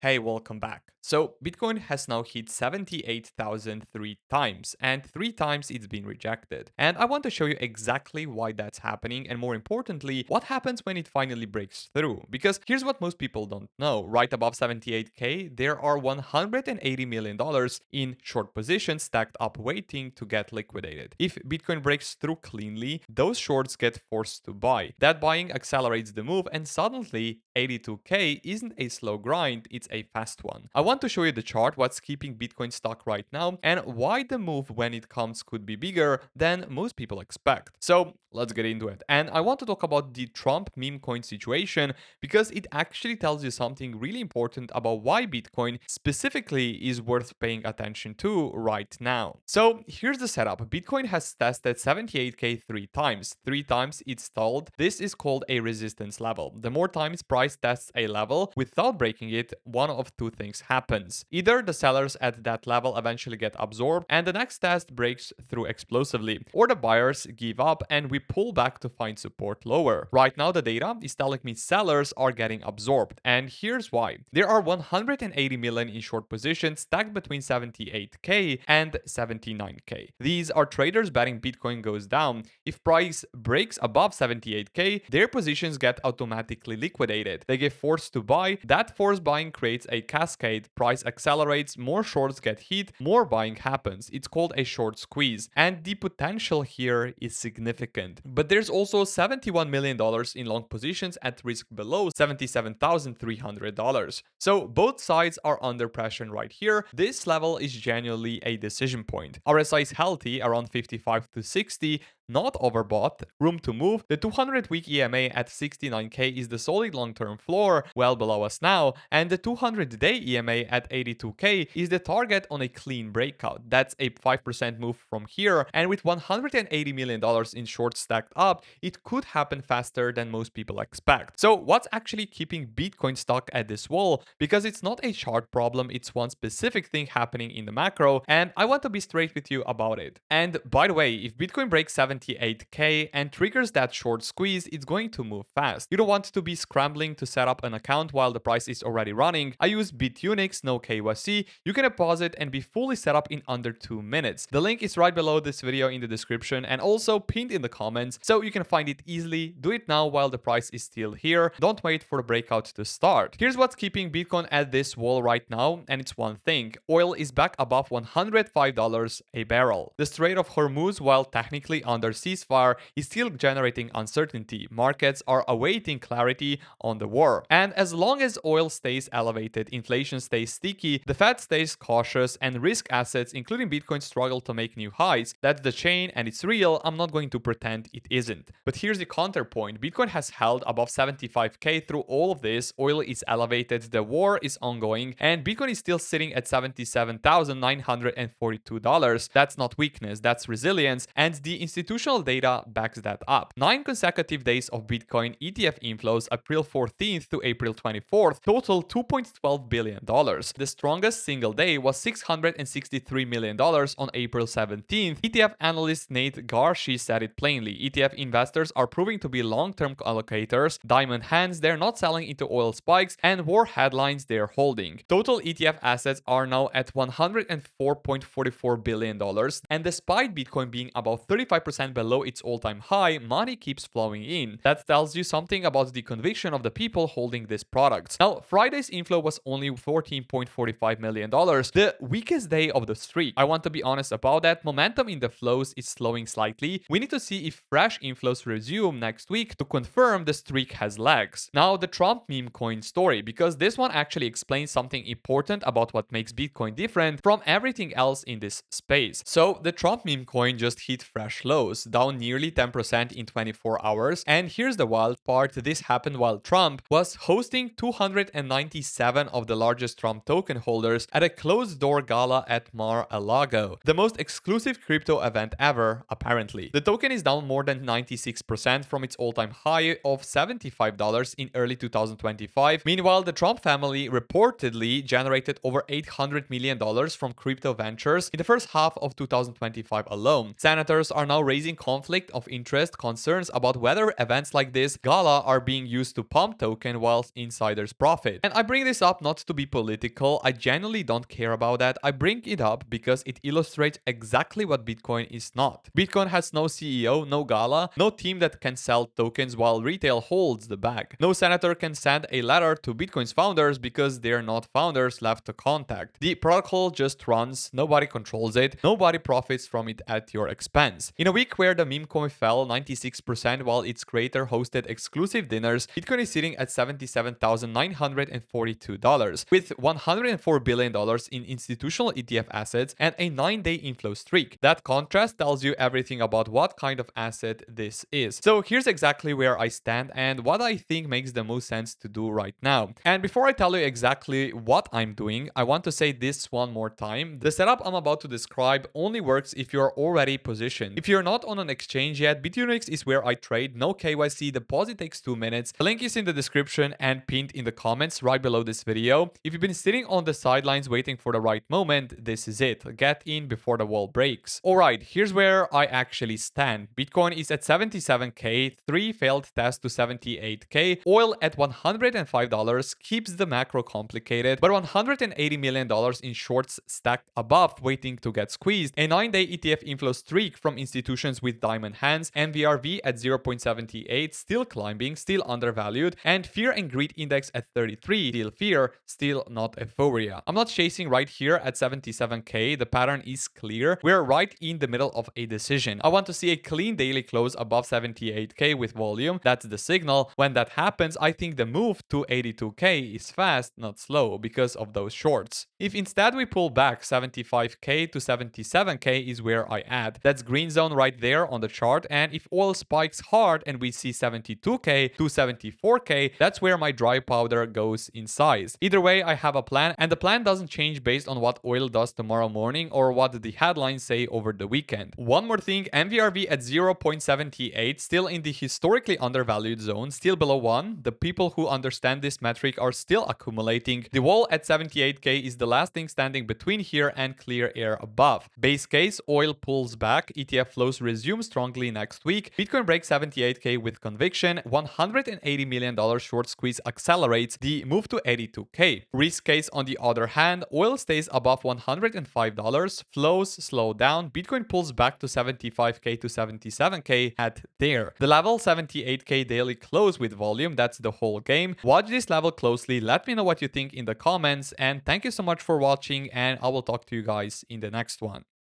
Hey, welcome back. So, Bitcoin has now hit 78,000 three times, and three times it's been rejected. And I want to show you exactly why that's happening, and more importantly, what happens when it finally breaks through. Because here's what most people don't know: right above 78K, there are $180 million in short positions stacked up waiting to get liquidated. If Bitcoin breaks through cleanly, those shorts get forced to buy. That buying accelerates the move, and suddenly 82K isn't a slow grind, it's a fast one. I want to show you the chart, what's keeping Bitcoin stuck right now, and why the move when it comes could be bigger than most people expect. So let's get into it. And I want to talk about the Trump meme coin situation because it actually tells you something really important about why Bitcoin specifically is worth paying attention to right now. So here's the setup. Bitcoin has tested 78K three times. Three times it's stalled. This is called a resistance level. The more times price tests a level without breaking it, one of two things happens. Either the sellers at that level eventually get absorbed and the next test breaks through explosively, or the buyers give up and we pull back to find support lower. Right now, the data is telling me sellers are getting absorbed, and here's why. There are 180 million in short positions stacked between 78K and 79K. These are traders betting Bitcoin goes down. If price breaks above 78K, their positions get automatically liquidated. They get forced to buy. That forced buying creates a cascade. Price accelerates, more shorts get hit, more buying happens. It's called a short squeeze, and the potential here is significant. But there's also $71 million in long positions at risk below $77,300. So both sides are under pressure right here. This level is genuinely a decision point. RSI is healthy around 55 to 60, not overbought, room to move. The 200-week EMA at 69K is the solid long-term floor, well below us now, and the 200-day EMA at 82K is the target on a clean breakout. That's a 5% move from here, and with $180 million in shorts stacked up, it could happen faster than most people expect. So what's actually keeping Bitcoin stuck at this wall? Because it's not a chart problem, it's one specific thing happening in the macro, and I want to be straight with you about it. And by the way, if Bitcoin breaks 78K and triggers that short squeeze, it's going to move fast. You don't want to be scrambling to set up an account while the price is already running. I use Bitunix, no KYC. You can deposit and be fully set up in under 2 minutes. The link is right below this video in the description and also pinned in the comments, so you can find it easily. Do it now while the price is still here. Don't wait for the breakout to start. Here's what's keeping Bitcoin at this wall right now, and it's one thing. Oil is back above $105 a barrel. The Strait of Hormuz, while technically under ceasefire, is still generating uncertainty. Markets are awaiting clarity on the war. And as long as oil stays elevated, inflation stays sticky, the Fed stays cautious, and risk assets, including Bitcoin, struggle to make new highs. That's the chain, and it's real. I'm not going to pretend it isn't. But here's the counterpoint. Bitcoin has held above 75K through all of this. Oil is elevated, the war is ongoing, and Bitcoin is still sitting at $77,942. That's not weakness, that's resilience, and the institutional data backs that up. 9 consecutive days of Bitcoin ETF inflows, April 14th to April 24th, total $2.12 billion. The strongest single day was $663 million on April 17th. ETF analyst Nate Garshi said it plainly. ETF investors are proving to be long-term allocators, diamond hands, they're not selling into oil spikes, and war headlines they're holding. Total ETF assets are now at $104.44 billion, and despite Bitcoin being about 35% below its all-time high, money keeps flowing in. That tells you something about the conviction of the people holding these products. Now, Friday's inflow was only $14.45 million, the weakest day of the streak. I want to be honest about that. Momentum in the flows is slowing slightly. We need to see if fresh inflows resume next week to confirm the streak has legs. Now, the Trump meme coin story, because this one actually explains something important about what makes Bitcoin different from everything else in this space. So, the Trump meme coin just hit fresh lows, down nearly 10% in 24 hours. And here's the wild part: this happened while Trump was hosting 297 of the largest Trump token holders at a closed-door gala at Mar-a-Lago, the most exclusive crypto event ever, apparently. The token is down more than 96% from its all-time high of $75 in early 2025. Meanwhile, the Trump family reportedly generated over $800 million from crypto ventures in the first half of 2025 alone. Senators are now raising raising conflict of interest concerns about whether events like this gala are being used to pump token while insiders profit. And I bring this up not to be political, I genuinely don't care about that. I bring it up because it illustrates exactly what Bitcoin is not. Bitcoin has no CEO, no gala, no team that can sell tokens while retail holds the bag. No senator can send a letter to Bitcoin's founders because they're not founders left to contact. The protocol just runs, nobody controls it, nobody profits from it at your expense. In a week where the meme coin fell 96% while its creator hosted exclusive dinners, Bitcoin is sitting at $77,942 with $104 billion in institutional ETF assets and a 9-day inflow streak. That contrast tells you everything about what kind of asset this is. So here's exactly where I stand and what I think makes the most sense to do right now. And before I tell you exactly what I'm doing, I want to say this one more time. The setup I'm about to describe only works if you're already positioned. If you're not on an exchange yet, Bitunix is where I trade, no KYC, deposit takes 2 minutes. The link is in the description and pinned in the comments right below this video. If you've been sitting on the sidelines waiting for the right moment, this is it. Get in before the wall breaks. Alright, here's where I actually stand. Bitcoin is at 77k, 3 failed tests to 78k, oil at $105 keeps the macro complicated, but $180 million in shorts stacked above waiting to get squeezed, a 9-day ETF inflow streak from institutions with diamond hands, MVRV at 0.78, still climbing, still undervalued, and fear and greed index at 33, still fear, still not euphoria. I'm not chasing right here at 77k, the pattern is clear, we're right in the middle of a decision. I want to see a clean daily close above 78k with volume, that's the signal. When that happens, I think the move to 82k is fast, not slow, because of those shorts. If instead we pull back 75k to 77k is where I add. That's green zone right there on the chart, and if oil spikes hard and we see 72k to 74k, that's where my dry powder goes in size. Either way, I have a plan, and the plan doesn't change based on what oil does tomorrow morning or what the headlines say over the weekend. One more thing, MVRV at 0.78, still in the historically undervalued zone, still below 1. The people who understand this metric are still accumulating. The wall at 78k is the last thing standing between here and clear air above. Base case, oil pulls back, ETF flows resume strongly next week, Bitcoin breaks 78k with conviction, $180 million short squeeze accelerates, the move to 82k. Risk case on the other hand, oil stays above $105, flows slow down, Bitcoin pulls back to 75k to 77k at there. The level 78k daily close with volume, that's the whole game. Watch this level closely, let me know what you think in the comments, and thank you so much for watching, and I will talk to you guys in the next one.